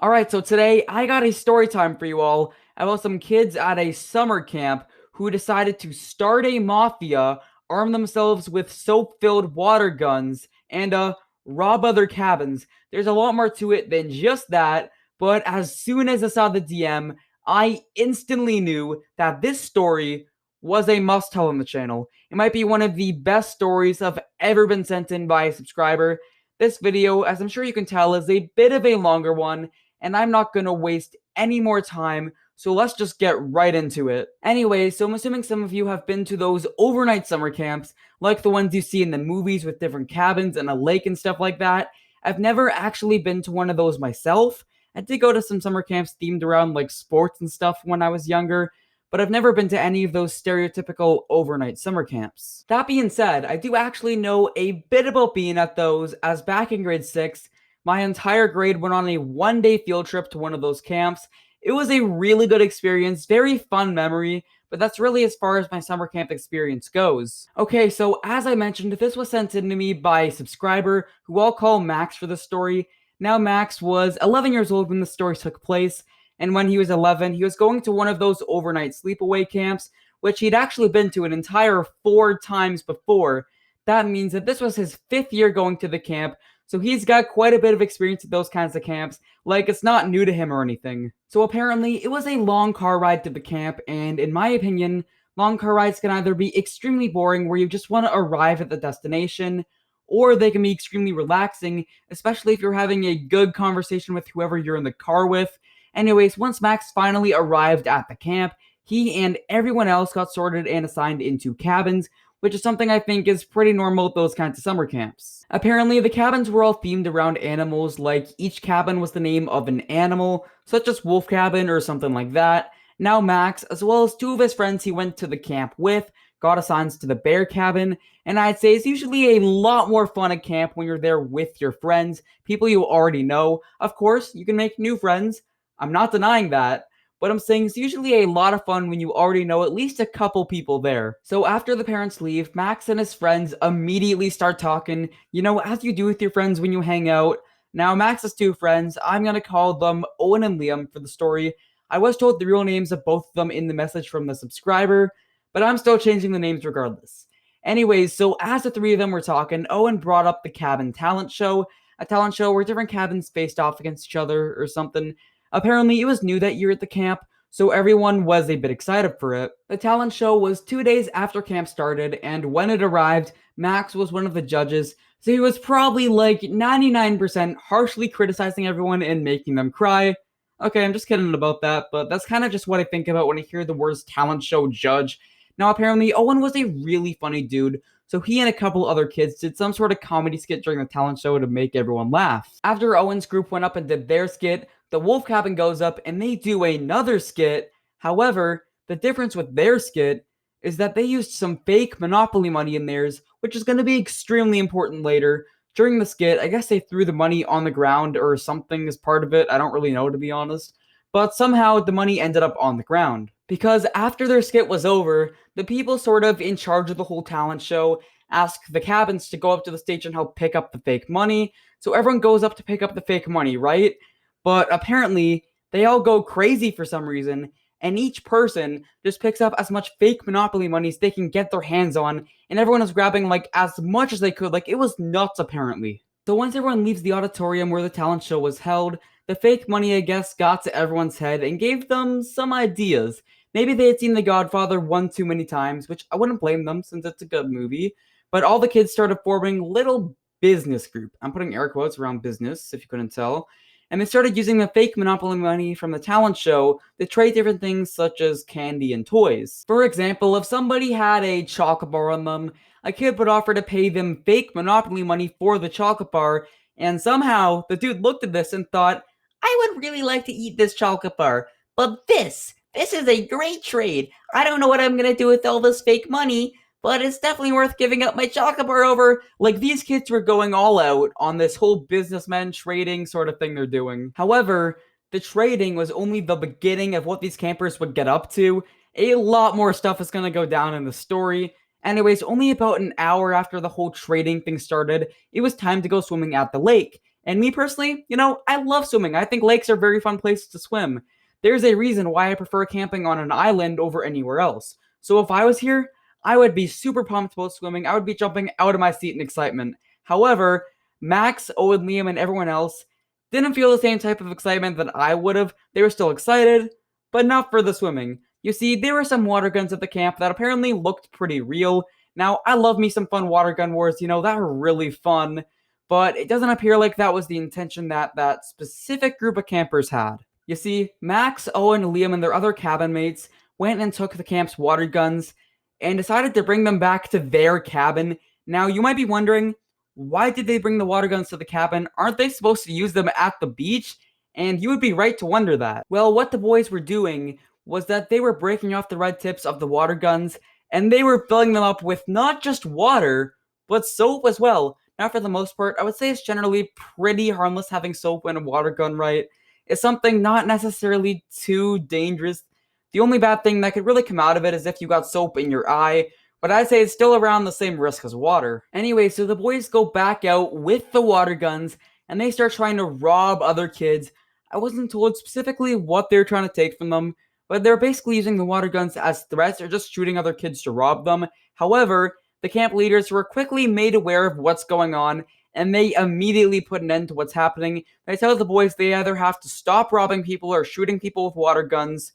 Alright, so today I got a story time for you all about some kids at a summer camp who decided to start a mafia, arm themselves with soap-filled water guns, and rob other cabins. There's a lot more to it than just that, but as soon as I saw the DM, I instantly knew that this story was a must-tell on the channel. It might be one of the best stories I've ever been sent in by a subscriber. This video, as I'm sure you can tell, is a bit of a longer one, and I'm not gonna waste any more time, so let's just get right into it. Anyway, so I'm assuming some of you have been to those overnight summer camps, like the ones you see in the movies with different cabins and a lake and stuff like that. I've never actually been to one of those myself. I did go to some summer camps themed around like sports and stuff when I was younger, but I've never been to any of those stereotypical overnight summer camps. That being said, I do actually know a bit about being at those, as back in grade 6, my entire grade went on a one-day field trip to one of those camps. It was a really good experience, very fun memory, but that's really as far as my summer camp experience goes. Okay, so as I mentioned, this was sent in to me by a subscriber who I'll call Max for the story. Now, Max was 11 years old when the story took place, and when he was 11, he was going to one of those overnight sleepaway camps, which he'd actually been to an entire 4 times before. That means that this was his 5th year going to the camp, so he's got quite a bit of experience at those kinds of camps, like it's not new to him or anything. So apparently, it was a long car ride to the camp, and in my opinion, long car rides can either be extremely boring where you just want to arrive at the destination, or they can be extremely relaxing, especially if you're having a good conversation with whoever you're in the car with. Anyways, once Max finally arrived at the camp, he and everyone else got sorted and assigned into cabins, which is something I think is pretty normal at those kinds of summer camps. Apparently, the cabins were all themed around animals, like each cabin was the name of an animal, such as Wolf Cabin or something like that. Now Max, as well as 2 of his friends he went to the camp with, got assigned to the Bear Cabin, and I'd say it's usually a lot more fun at camp when you're there with your friends, people you already know. Of course, you can make new friends, I'm not denying that, but I'm saying it's usually a lot of fun when you already know at least a couple people there. So after the parents leave, Max and his friends immediately start talking, as you do with your friends when you hang out. Now, Max has 2 friends. I'm gonna call them Owen and Liam for the story. I was told the real names of both of them in the message from the subscriber, but I'm still changing the names regardless. Anyways, so as the 3 of them were talking, Owen brought up the cabin talent show, a talent show where different cabins faced off against each other or something. Apparently, it was new that year at the camp, so everyone was a bit excited for it. The talent show was 2 days after camp started, and when it arrived, Max was one of the judges, so he was probably like 99% harshly criticizing everyone and making them cry. Okay, I'm just kidding about that, but that's kind of just what I think about when I hear the words talent show judge. Now, apparently, Owen was a really funny dude, so he and a couple other kids did some sort of comedy skit during the talent show to make everyone laugh. After Owen's group went up and did their skit, the Wolf Cabin goes up and they do another skit. However, the difference with their skit is that they used some fake Monopoly money in theirs, which is going to be extremely important later. During the skit, I guess they threw the money on the ground or something as part of it. I don't really know, to be honest. But somehow the money ended up on the ground. Because after their skit was over, the people sort of in charge of the whole talent show asked the cabins to go up to the stage and help pick up the fake money. So everyone goes up to pick up the fake money, right? But apparently, they all go crazy for some reason, and each person just picks up as much fake Monopoly money as they can get their hands on, and everyone is grabbing like as much as they could. Like, it was nuts, apparently. So once everyone leaves the auditorium where the talent show was held, the fake money, I guess, got to everyone's head and gave them some ideas. Maybe they had seen The Godfather one too many times, which I wouldn't blame them since it's a good movie, but all the kids started forming little business group. I'm putting air quotes around business, if you couldn't tell. And they started using the fake Monopoly money from the talent show to trade different things such as candy and toys. For example, if somebody had a chocolate bar on them, a kid would offer to pay them fake Monopoly money for the chocolate bar, and somehow the dude looked at this and thought, I would really like to eat this chocolate bar, but this is a great trade. I don't know what I'm gonna do with all this fake money, but it's definitely worth giving up my chocolate bar over. Like, these kids were going all out on this whole businessman trading sort of thing they're doing. However, the trading was only the beginning of what these campers would get up to. A lot more stuff is gonna go down in the story. Anyways, only about an hour after the whole trading thing started, it was time to go swimming at the lake. And me personally, I love swimming. I think lakes are very fun places to swim. There's a reason why I prefer camping on an island over anywhere else. So if I was here, I would be super pumped about swimming. I would be jumping out of my seat in excitement. However, Max, Owen, Liam, and everyone else didn't feel the same type of excitement that I would have. They were still excited, but not for the swimming. You see, there were some water guns at the camp that apparently looked pretty real. Now, I love me some fun water gun wars, that were really fun, but it doesn't appear like that was the intention that that specific group of campers had. You see, Max, Owen, Liam, and their other cabin mates went and took the camp's water guns and decided to bring them back to their cabin. Now, you might be wondering, why did they bring the water guns to the cabin? Aren't they supposed to use them at the beach? And you would be right to wonder that. Well, what the boys were doing was that they were breaking off the red tips of the water guns and they were filling them up with not just water, but soap as well. Now, for the most part, I would say it's generally pretty harmless having soap in a water gun, right? It's something not necessarily too dangerous. The only bad thing that could really come out of it is if you got soap in your eye, but I'd say it's still around the same risk as water. Anyway, so the boys go back out with the water guns and they start trying to rob other kids. I wasn't told specifically what they're trying to take from them, but they're basically using the water guns as threats or just shooting other kids to rob them. However, the camp leaders were quickly made aware of what's going on, and they immediately put an end to what's happening. They tell the boys they either have to stop robbing people or shooting people with water guns,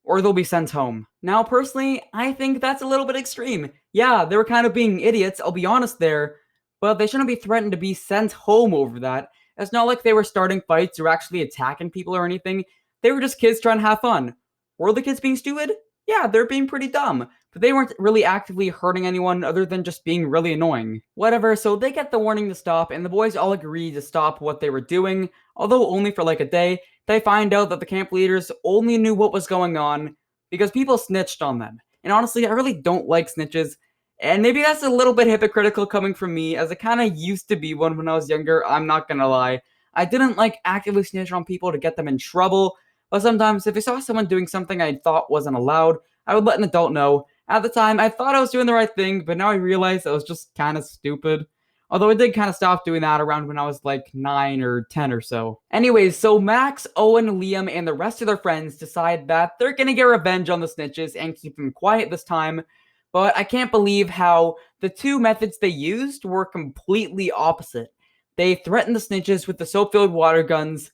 or they'll be sent home. Now, personally, I think that's a little bit extreme. Yeah, they were kind of being idiots, I'll be honest there, but they shouldn't be threatened to be sent home over that. It's not like they were starting fights or actually attacking people or anything. They were just kids trying to have fun. Were the kids being stupid? Yeah, they're being pretty dumb, but they weren't really actively hurting anyone other than just being really annoying. Whatever, so they get the warning to stop, and the boys all agree to stop what they were doing, although only for like a day. They find out that the camp leaders only knew what was going on because people snitched on them. And honestly, I really don't like snitches, and maybe that's a little bit hypocritical coming from me, as I kind of used to be one when I was younger, I'm not gonna lie. I didn't like actively snitch on people to get them in trouble, but sometimes if I saw someone doing something I thought wasn't allowed, I would let an adult know. At the time, I thought I was doing the right thing, but now I realize I was just kind of stupid. Although I did kind of stop doing that around when I was like 9 or 10 or so. Anyways, so Max, Owen, Liam, and the rest of their friends decide that they're gonna get revenge on the snitches and keep them quiet this time. But I can't believe how the two methods they used were completely opposite. They threatened the snitches with the soap-filled water guns,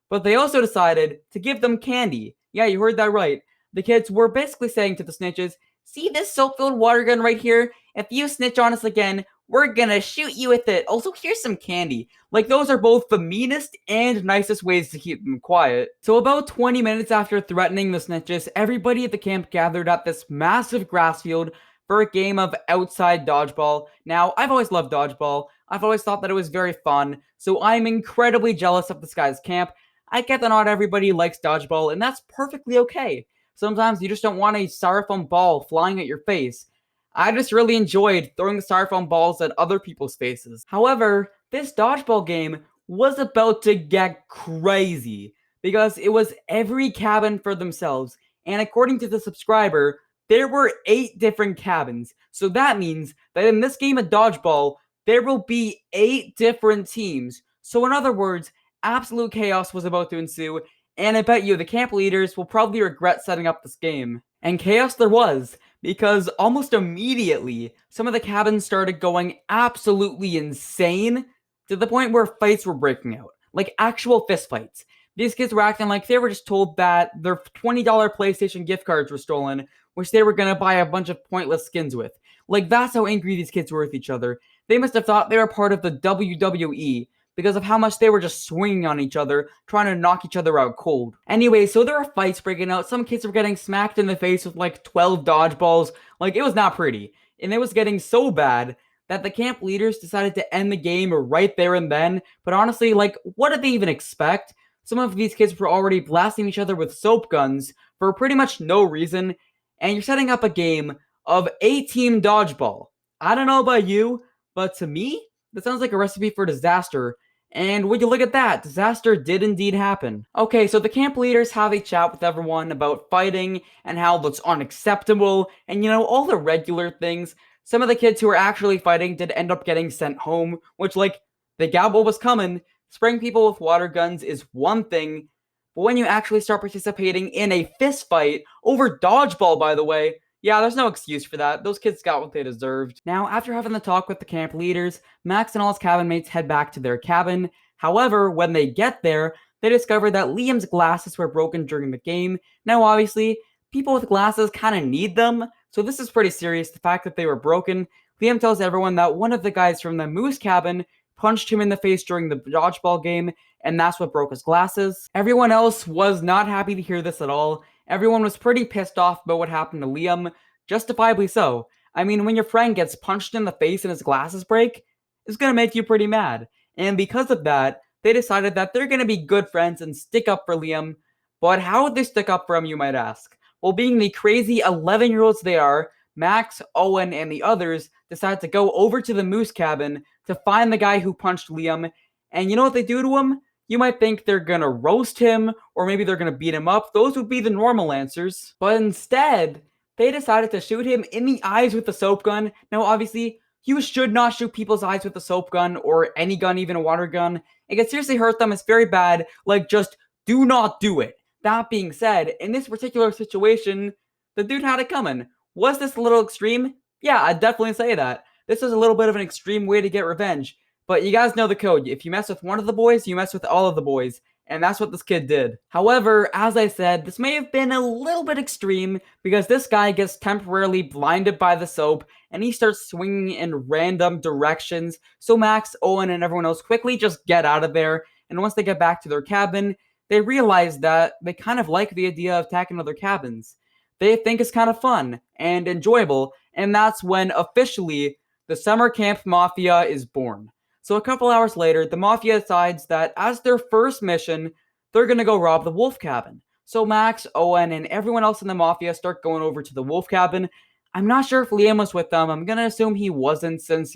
but they also decided to give them candy. Yeah, you heard that right. The kids were basically saying to the snitches, see this soap-filled water gun right here? If you snitch on us again, we're gonna shoot you with it. Also, here's some candy. Like, those are both the meanest and nicest ways to keep them quiet. So about 20 minutes after threatening the snitches, everybody at the camp gathered at this massive grass field for a game of outside dodgeball. Now, I've always loved dodgeball. I've always thought that it was very fun, so I'm incredibly jealous of this guy's camp. I get that not everybody likes dodgeball, and that's perfectly okay. Sometimes you just don't want a styrofoam ball flying at your face. I just really enjoyed throwing the styrofoam balls at other people's faces. However, this dodgeball game was about to get crazy because it was every cabin for themselves. And according to the subscriber, there were 8 different cabins. So that means that in this game of dodgeball, there will be 8 different teams. So in other words, absolute chaos was about to ensue, and I bet you the camp leaders will probably regret setting up this game. And chaos there was, because almost immediately, some of the cabins started going absolutely insane to the point where fights were breaking out. Like actual fistfights. These kids were acting like they were just told that their $20 PlayStation gift cards were stolen, which they were gonna buy a bunch of pointless skins with. Like, that's how angry these kids were with each other. They must have thought they were part of the WWE, because of how much they were just swinging on each other, trying to knock each other out cold. Anyway, so there were fights breaking out. Some kids were getting smacked in the face with like 12 dodgeballs. Like, it was not pretty. And it was getting so bad that the camp leaders decided to end the game right there and then. But honestly, like, what did they even expect? Some of these kids were already blasting each other with soap guns for pretty much no reason. And you're setting up a game of 8-team dodgeball. I don't know about you, but to me, that sounds like a recipe for disaster. And would you look at that, disaster did indeed happen. Okay, so the camp leaders have a chat with everyone about fighting and how that's unacceptable and all the regular things. Some of the kids who were actually fighting did end up getting sent home, which like, they got what was coming. Spraying people with water guns is one thing, but when you actually start participating in a fist fight over dodgeball, by the way, yeah, there's no excuse for that. Those kids got what they deserved. Now, after having the talk with the camp leaders, Max and all his cabin mates head back to their cabin. However, when they get there, they discover that Liam's glasses were broken during the game. Now, obviously, people with glasses kind of need them, so this is pretty serious. The fact that they were broken. Liam tells everyone that one of the guys from the moose cabin punched him in the face during the dodgeball game, and that's what broke his glasses. Everyone else was not happy to hear this at all. Everyone was pretty pissed off about what happened to Liam, justifiably so. I mean, when your friend gets punched in the face and his glasses break, it's gonna make you pretty mad. And because of that, they decided that they're gonna be good friends and stick up for Liam. But how would they stick up for him, you might ask? Well, being the crazy 11-year-olds they are, Max, Owen, and the others decide to go over to the moose cabin to find the guy who punched Liam. And you know what they do to him? You might think they're gonna roast him, or maybe they're gonna beat him up. Those would be the normal answers. But instead, they decided to shoot him in the eyes with the soap gun. Now, obviously, you should not shoot people's eyes with a soap gun or any gun, even a water gun. It can seriously hurt them. It's very bad. Like, just do not do it. That being said, in this particular situation, the dude had it coming. Was this a little extreme? Yeah, I'd definitely say that. This was a little bit of an extreme way to get revenge. But you guys know the code. If you mess with one of the boys, you mess with all of the boys. And that's what this kid did. However, as I said, this may have been a little bit extreme because this guy gets temporarily blinded by the soap and he starts swinging in random directions. So Max, Owen, and everyone else quickly just get out of there. And once they get back to their cabin, they realize that they kind of like the idea of attacking other cabins. They think it's kind of fun and enjoyable. And that's when officially the summer camp Mafia is born. So a couple hours later, the Mafia decides that as their first mission, they're gonna go rob the wolf cabin. So Max, Owen, and everyone else in the Mafia start going over to the wolf cabin. I'm not sure if Liam was with them. I'm gonna assume he wasn't since,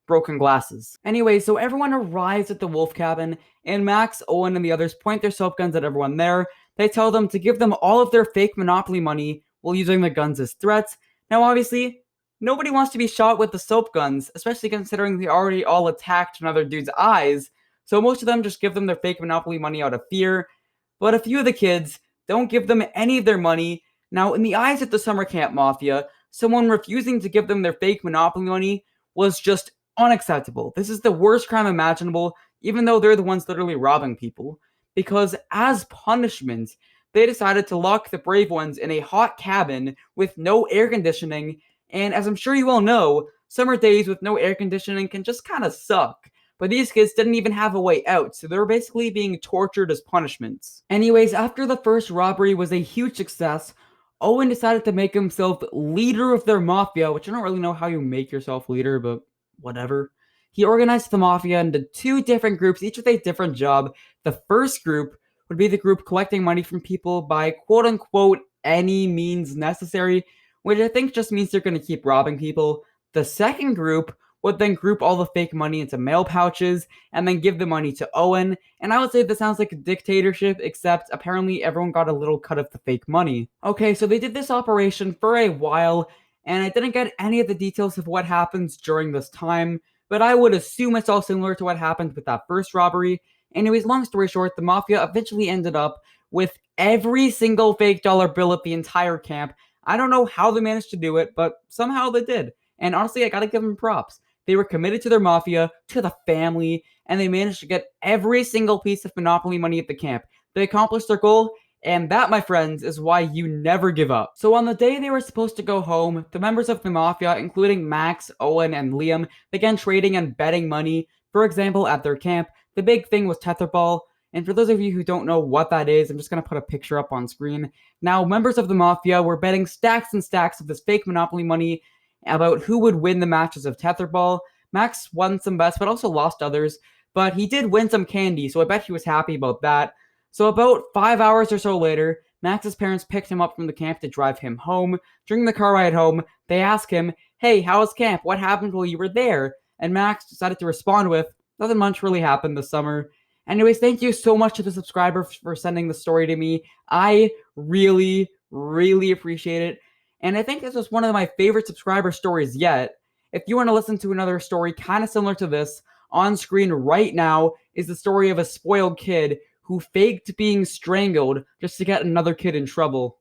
broken glasses. Anyway, so everyone arrives at the wolf cabin, and Max, Owen, and the others point their soap guns at everyone there. They tell them to give them all of their fake Monopoly money while using the guns as threats. Now, obviously, nobody wants to be shot with the soap guns, especially considering they already all attacked another dude's eyes, so most of them just give them their fake Monopoly money out of fear. But a few of the kids don't give them any of their money. Now, in the eyes of the summer camp Mafia, someone refusing to give them their fake Monopoly money was just unacceptable. This is the worst crime imaginable, even though they're the ones literally robbing people. Because as punishment, they decided to lock the brave ones in a hot cabin with no air conditioning. And as I'm sure you all know, summer days with no air conditioning can just kind of suck. But these kids didn't even have a way out, so they were basically being tortured as punishments. Anyways, after the first robbery was a huge success, Owen decided to make himself leader of their mafia, which I don't really know how you make yourself leader, but whatever. He organized the mafia into two different groups, each with a different job. The first group would be the group collecting money from people by quote unquote any means necessary, which I think just means they're going to keep robbing people. The second group would then group all the fake money into mail pouches and then give the money to Owen. And I would say this sounds like a dictatorship, except apparently everyone got a little cut of the fake money. Okay, so they did this operation for a while, and I didn't get any of the details of what happens during this time, but I would assume it's all similar to what happened with that first robbery. Anyways, long story short, the Mafia eventually ended up with every single fake dollar bill at the entire camp. I don't know how they managed to do it, but somehow they did. And honestly, I gotta give them props. They were committed to their mafia, to the family, and they managed to get every single piece of Monopoly money at the camp. They accomplished their goal, and that, my friends, is why you never give up. So on the day they were supposed to go home, the members of the Mafia, including Max, Owen, and Liam, began trading and betting money. For example, at their camp, the big thing was tetherball. And for those of you who don't know what that is, I'm just going to put a picture up on screen. Now, members of the Mafia were betting stacks and stacks of this fake Monopoly money about who would win the matches of tetherball. Max won some bets, but also lost others. But he did win some candy, so I bet he was happy about that. So about 5 hours or so later, Max's parents picked him up from the camp to drive him home. During the car ride home, they asked him, "Hey, how was camp? What happened while you were there?" And Max decided to respond with, "Nothing much really happened this summer." Anyways, thank you so much to the subscriber for sending the story to me. I really, really appreciate it. And I think this was one of my favorite subscriber stories yet. If you want to listen to another story kind of similar to this on screen right now is the story of a spoiled kid who faked being strangled just to get another kid in trouble.